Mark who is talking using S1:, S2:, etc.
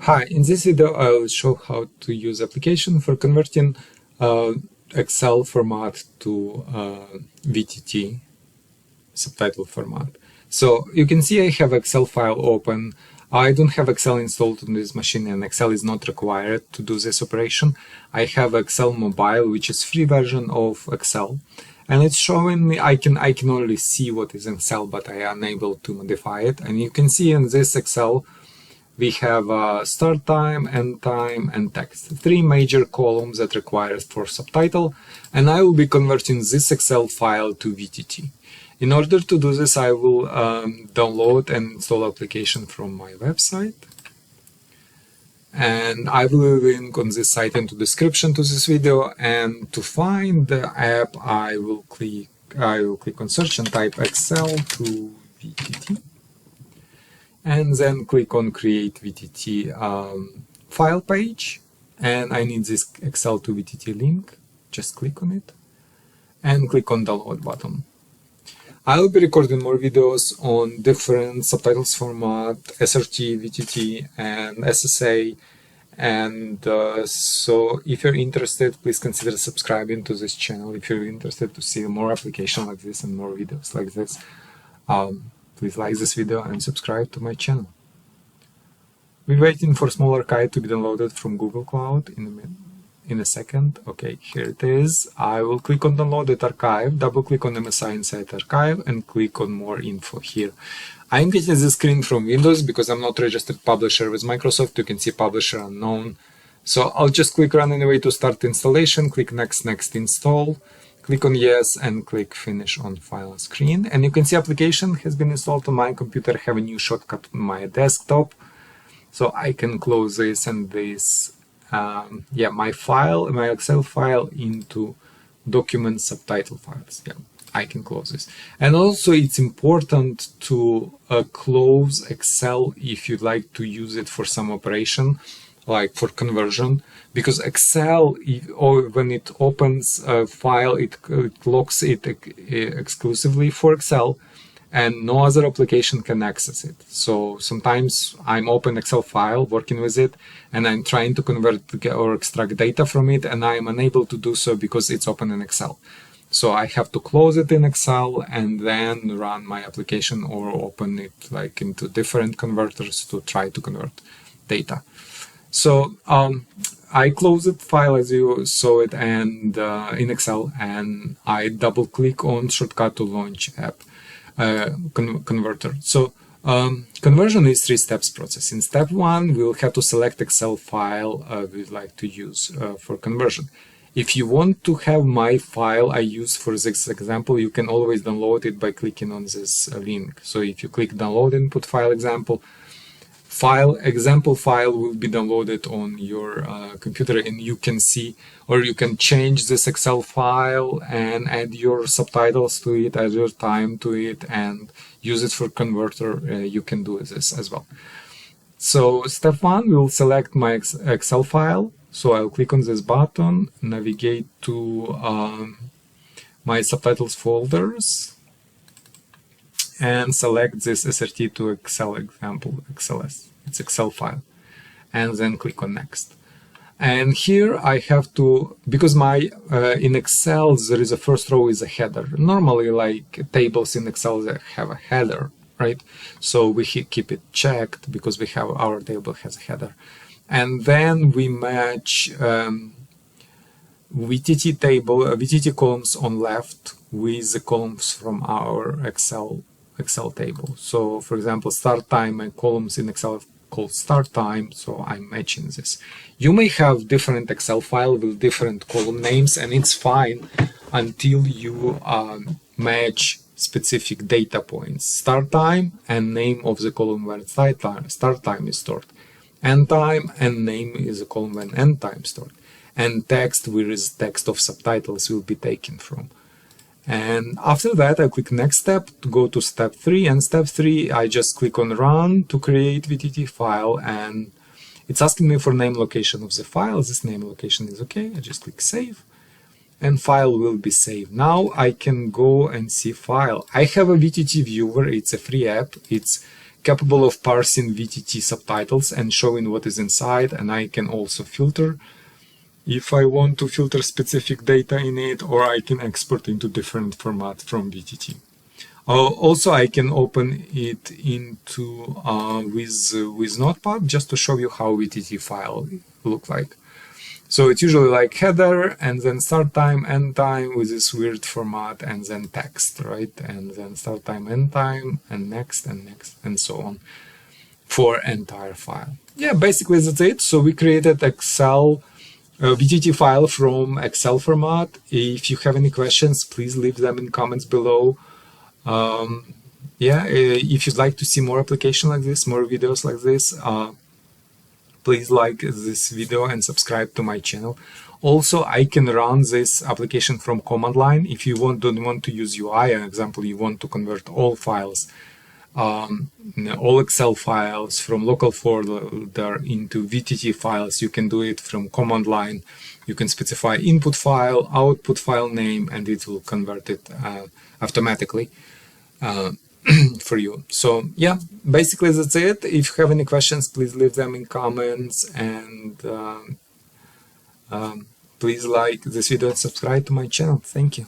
S1: Hi, in this video I will show how to use application for converting Excel format to VTT subtitle format. So you can see I have Excel file open. I don't have Excel installed on this machine and Excel is not required to do this operation. I have Excel Mobile, which is free version of Excel. And it's showing me I can only see what is in Excel, but I am unable to modify it. And you can see in this Excel we have start time, end time, and text. Three major columns that require for subtitle, and I will be converting this Excel file to VTT. In order to do this, I will download and install application from my website. And I will link on this site into description to this video. And to find the app, I will click on search and type Excel to VTT. And then click on Create VTT file page. And I need this Excel to VTT link. Just click on it. And click on Download button. I will be recording more videos on different subtitles format, SRT, VTT, and SSA. And so if you're interested, please consider subscribing to this channel. If you're interested to see more applications like this and more videos like this, please like this video and subscribe to my channel. We're waiting for small archive to be downloaded from Google Cloud in a second. Okay, here it is. I will click on downloaded archive, double click on MSI inside archive, and click on more info here. I'm getting this screen from Windows because I'm not registered publisher with Microsoft. You can see publisher unknown. So I'll just click run anyway to start installation, click next, install. Click on yes and click finish on file screen. And you can see application has been installed on my computer. I have a new shortcut on my desktop. So I can close this and this, my Excel file into document subtitle files. Yeah, I can close this. And also it's important to close Excel if you'd like to use it for some operation, like for conversion, because Excel, when it opens a file, it locks it exclusively for Excel, and no other application can access it. So sometimes I'm open Excel file, working with it, and I'm trying to convert or extract data from it, and I'm unable to do so because it's open in Excel. So I have to close it in Excel and then run my application or open it like into different converters to try to convert data. So I close the file as you saw it and in Excel, and I double click on shortcut to launch app converter. So conversion is 3 steps process. In step 1, we'll have to select Excel file we'd like to use for conversion. If you want to have my file I use for this example, you can always download it by clicking on this link. So if you click download input file example file will be downloaded on your computer, and you can see, or you can change this Excel file and add your subtitles to it, add your time to it, and use it for converter. You can do this as well. So step 1, we'll select my Excel file. So I'll click on this button, navigate to my subtitles folders, and select this SRT to Excel example, XLS. It's Excel file. And then click on next. And here I have to, because my in Excel there is a first row is a header. Normally, like tables in Excel, they have a header, right? So we keep it checked because we have our table has a header. And then we match VTT table, VTT columns on left with the columns from our Excel table. So for example, start time, my columns in Excel called start time, so I'm matching this. You may have different Excel file with different column names, and it's fine until you match specific data points, start time and name of the column where start time is stored, end time and name is the column when end time is stored, and text where is text of subtitles will be taken from. And after that, I click next step to go to step 3. And step 3, I just click on run to create VTT file. And it's asking me for name location of the file. This name location is okay. I just click save. And file will be saved. Now I can go and see file. I have a VTT viewer. It's a free app. It's capable of parsing VTT subtitles and showing what is inside, and I can also filter if I want to filter specific data in it, or I can export into different formats from VTT. Also, I can open it into with Notepad just to show you how VTT file look like. So it's usually like header and then start time, end time with this weird format, and then text, right? And then start time, end time, and next, and so on for entire file. Yeah, basically that's it. So we created Excel VTT file from Excel format. If you have any questions, please leave them in comments below. If you'd like to see more application like this, more videos like this, please like this video and subscribe to my channel. Also, I can run this application from command line. If you don't want to use UI, for example, you want to convert all files, all Excel files from local folder into VTT files, you can do it from command line. You can specify input file, output file name, and it will convert it automatically for you. So yeah, basically that's it. If you have any questions, please leave them in comments, and please like this video and subscribe to my channel. Thank you.